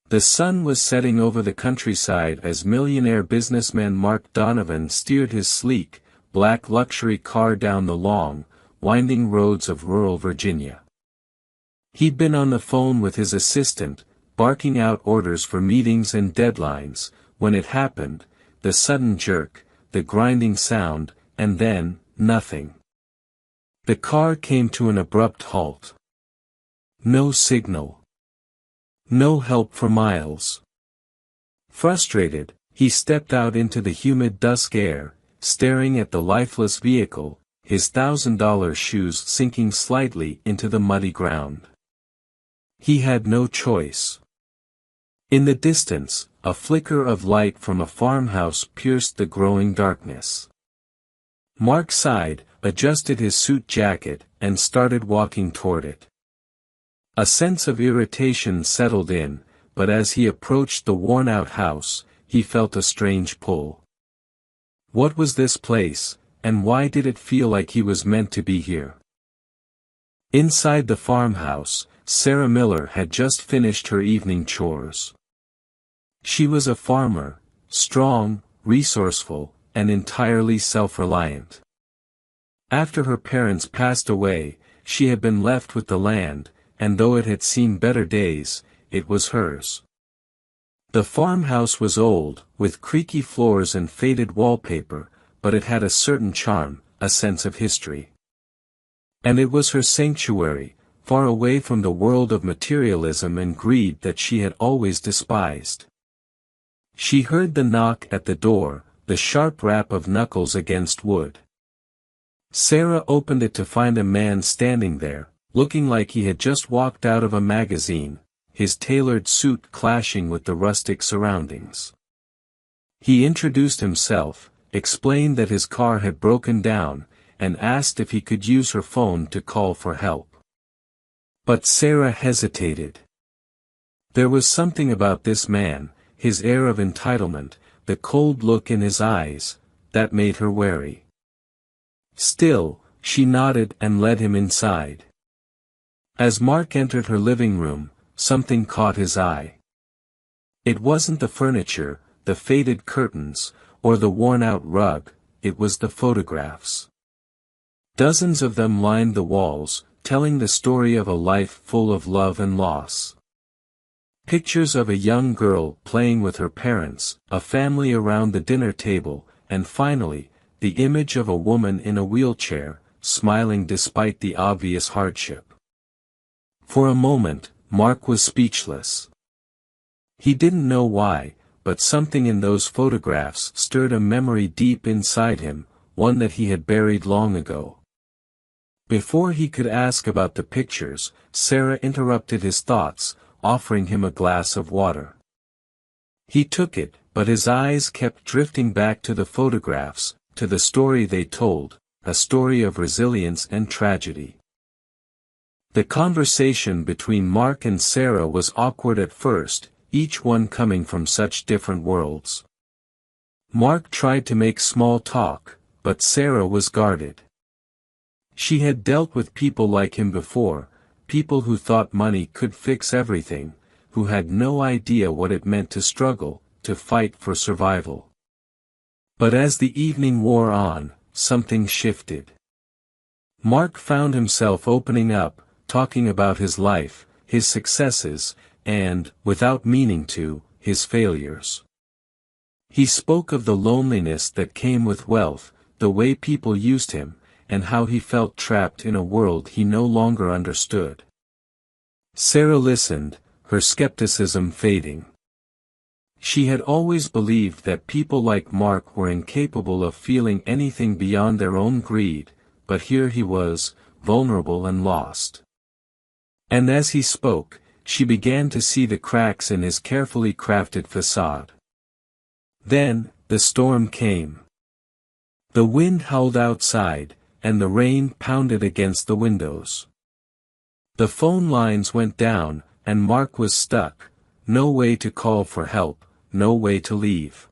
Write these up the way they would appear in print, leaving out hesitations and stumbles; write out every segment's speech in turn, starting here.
The sun was setting over the countryside as millionaire businessman Mark Donovan steered his sleek, black luxury car down the long, winding roads of rural Virginia. He'd been on the phone with his assistant, barking out orders for meetings and deadlines, when it happened, the sudden jerk, the grinding sound, and then, nothing. The car came to an abrupt halt. No signal. No help for miles. Frustrated, he stepped out into the humid dusk air, staring at the lifeless vehicle, his $1,000 shoes sinking slightly into the muddy ground. He had no choice. In the distance, a flicker of light from a farmhouse pierced the growing darkness. Mark sighed, adjusted his suit jacket, and started walking toward it. A sense of irritation settled in, but as he approached the worn-out house, he felt a strange pull. What was this place, and why did it feel like he was meant to be here? Inside the farmhouse, Sarah Miller had just finished her evening chores. She was a farmer, strong, resourceful, and entirely self-reliant. After her parents passed away, she had been left with the land, and though it had seen better days, it was hers. The farmhouse was old, with creaky floors and faded wallpaper, but it had a certain charm, a sense of history. And it was her sanctuary, far away from the world of materialism and greed that she had always despised. She heard the knock at the door, the sharp rap of knuckles against wood. Sarah opened it to find a man standing there, looking like he had just walked out of a magazine, his tailored suit clashing with the rustic surroundings. He introduced himself, explained that his car had broken down, and asked if he could use her phone to call for help. But Sarah hesitated. There was something about this man, his air of entitlement, the cold look in his eyes, that made her wary. Still, she nodded and led him inside. As Mark entered her living room, something caught his eye. It wasn't the furniture, the faded curtains, or the worn-out rug, it was the photographs. Dozens of them lined the walls, telling the story of a life full of love and loss. Pictures of a young girl playing with her parents, a family around the dinner table, and finally, the image of a woman in a wheelchair, smiling despite the obvious hardship. For a moment, Mark was speechless. He didn't know why, but something in those photographs stirred a memory deep inside him, one that he had buried long ago. Before he could ask about the pictures, Sarah interrupted his thoughts, offering him a glass of water. He took it, but his eyes kept drifting back to the photographs, to the story they told, a story of resilience and tragedy. The conversation between Mark and Sarah was awkward at first, each one coming from such different worlds. Mark tried to make small talk, but Sarah was guarded. She had dealt with people like him before, people who thought money could fix everything, who had no idea what it meant to struggle, to fight for survival. But as the evening wore on, something shifted. Mark found himself opening up, talking about his life, his successes, and, without meaning to, his failures. He spoke of the loneliness that came with wealth, the way people used him, and how he felt trapped in a world he no longer understood. Sarah listened, her skepticism fading. She had always believed that people like Mark were incapable of feeling anything beyond their own greed, but here he was, vulnerable and lost. And as he spoke, she began to see the cracks in his carefully crafted facade. Then, the storm came. The wind howled outside, and the rain pounded against the windows. The phone lines went down, and Mark was stuck, no way to call for help, no way to leave.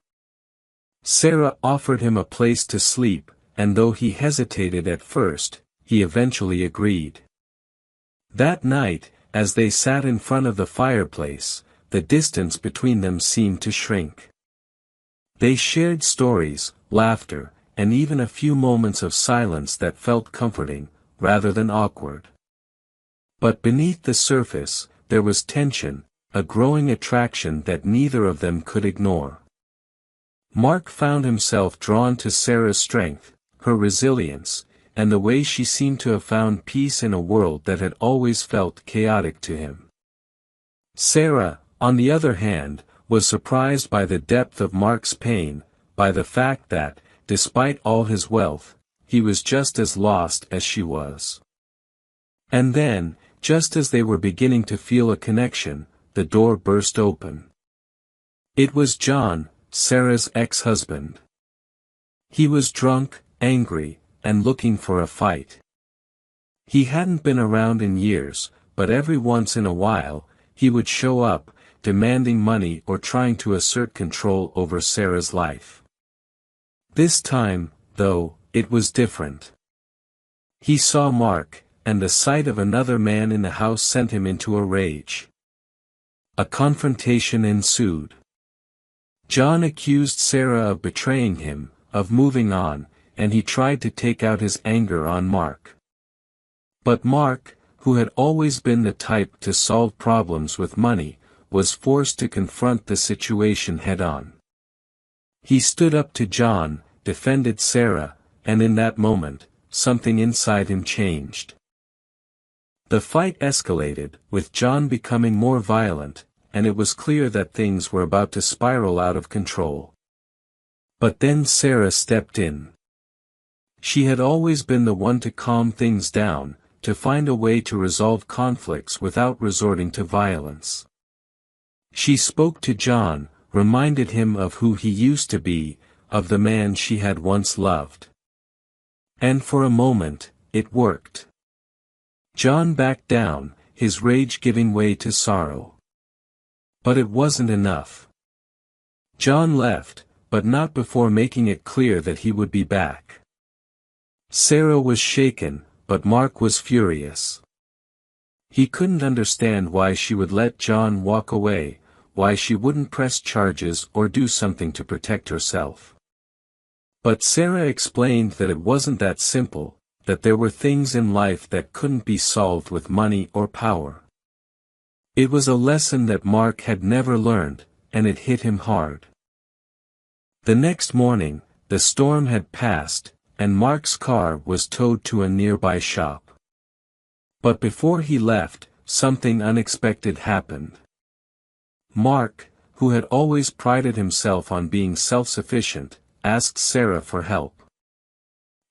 Sarah offered him a place to sleep, and though he hesitated at first, he eventually agreed. That night, as they sat in front of the fireplace, the distance between them seemed to shrink. They shared stories, laughter, and even a few moments of silence that felt comforting, rather than awkward. But beneath the surface, there was tension, a growing attraction that neither of them could ignore. Mark found himself drawn to Sarah's strength, her resilience, and the way she seemed to have found peace in a world that had always felt chaotic to him. Sarah, on the other hand, was surprised by the depth of Mark's pain, by the fact that, despite all his wealth, he was just as lost as she was. And then, just as they were beginning to feel a connection, the door burst open. It was John, Sarah's ex-husband. He was drunk, angry, and looking for a fight. He hadn't been around in years, but every once in a while, he would show up, demanding money or trying to assert control over Sarah's life. This time, though, it was different. He saw Mark, and the sight of another man in the house sent him into a rage. A confrontation ensued. John accused Sarah of betraying him, of moving on, and he tried to take out his anger on Mark. But Mark, who had always been the type to solve problems with money, was forced to confront the situation head-on. He stood up to John, defended Sarah, and in that moment, something inside him changed. The fight escalated, with John becoming more violent, and it was clear that things were about to spiral out of control. But then Sarah stepped in. She had always been the one to calm things down, to find a way to resolve conflicts without resorting to violence. She spoke to John, reminded him of who he used to be, of the man she had once loved. And for a moment, it worked. John backed down, his rage giving way to sorrow. But it wasn't enough. John left, but not before making it clear that he would be back. Sarah was shaken, but Mark was furious. He couldn't understand why she would let John walk away, why she wouldn't press charges or do something to protect herself. But Sarah explained that it wasn't that simple, that there were things in life that couldn't be solved with money or power. It was a lesson that Mark had never learned, and it hit him hard. The next morning, the storm had passed, and Mark's car was towed to a nearby shop. But before he left, something unexpected happened. Mark, who had always prided himself on being self-sufficient, asked Sarah for help.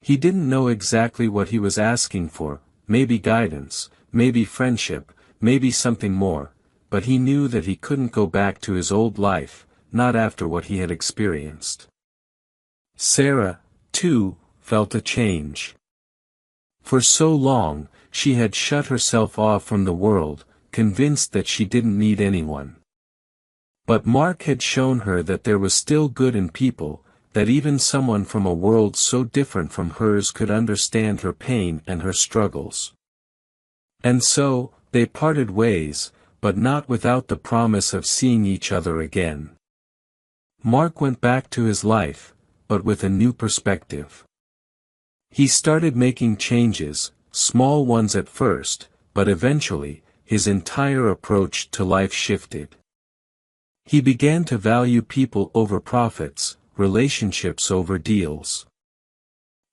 He didn't know exactly what he was asking for, maybe guidance, maybe friendship, maybe something more, but he knew that he couldn't go back to his old life, not after what he had experienced. Sarah, too, felt a change. For so long, she had shut herself off from the world, convinced that she didn't need anyone. But Mark had shown her that there was still good in people, that even someone from a world so different from hers could understand her pain and her struggles. And so, they parted ways, but not without the promise of seeing each other again. Mark went back to his life, but with a new perspective. He started making changes, small ones at first, but eventually, his entire approach to life shifted. He began to value people over profits, relationships over deals.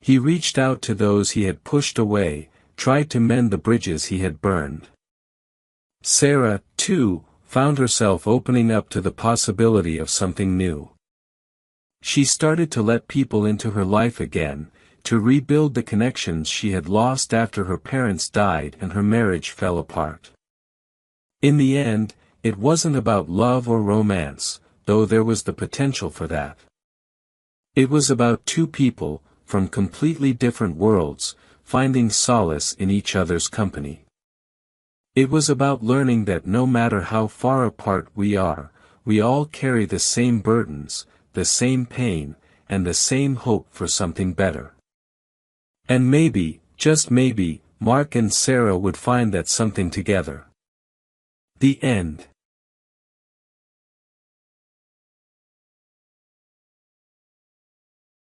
He reached out to those he had pushed away, tried to mend the bridges he had burned. Sarah, too, found herself opening up to the possibility of something new. She started to let people into her life again, to rebuild the connections she had lost after her parents died and her marriage fell apart. In the end, it wasn't about love or romance, though there was the potential for that. It was about two people, from completely different worlds, finding solace in each other's company. It was about learning that no matter how far apart we are, we all carry the same burdens, the same pain, and the same hope for something better. And maybe, just maybe, Mark and Sarah would find that something together. The end.